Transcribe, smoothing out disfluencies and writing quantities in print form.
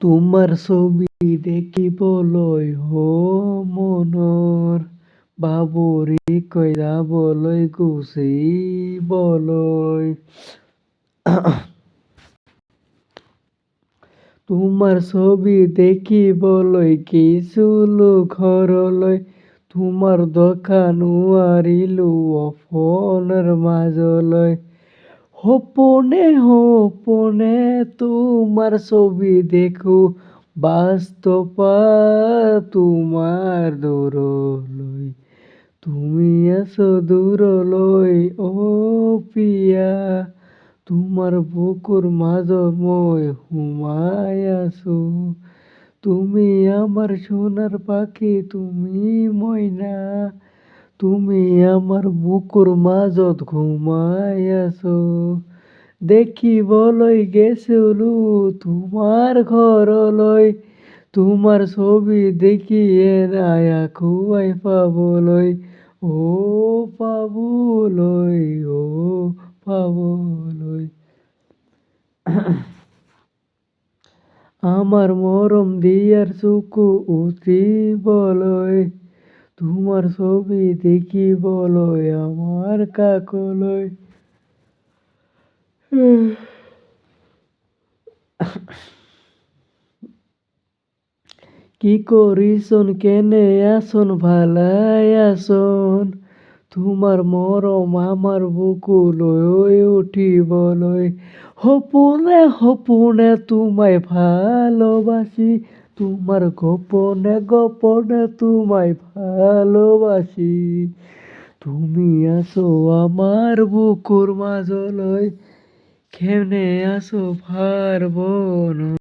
তোমার ছবি দেখিবলৈ মনৰ বাবৰি যাবলৈ গুচিবলৈ। তোমাৰ ছবি দেখিবলৈ গৈছিলোঁ ঘৰলৈ, তোমাৰ দেখা নোৱাৰিলোঁ ফোনৰ মাজলৈ। সপোনে সপোনে তোমাৰ ছবি দেখো, বাস্তৱত তোমাৰ দূৰলৈ। তুমি আছো দূৰলৈ পিয়া, তোমাৰ বুকুৰ মাজত মই সোমাই আছো। তুমি আমার সোনার পাখি, তুমি ময়না, তুমি আমার বুকুৰ মাজত ঘুমাই আছো। দেখিবলৈ গেছিলো তোমাৰ ঘৰলৈ, তোমাৰ ছবি দেখিয়ে নাই আকুৱাই পাবলৈ, পাবলৈ, পাবলৈ। আমার মরম দিয়ার চকু উঠিবলৈ, তোমার ছবি দেখিবলৈ আমার কাষলৈ। কি কৰিছন, কেনে আছন, ভালাই আছন, তোমাৰ মৰম আমাৰ বুকুলৈ উঠিবলৈ। সপোনে সপোনে তোমায় ভালোবাসি, তোমার গোপনে গোপনে তোমায় ভালোবাসি। তুমি আছো আমার বুকুর মাজলৈ, কেনে আছো পারবো না।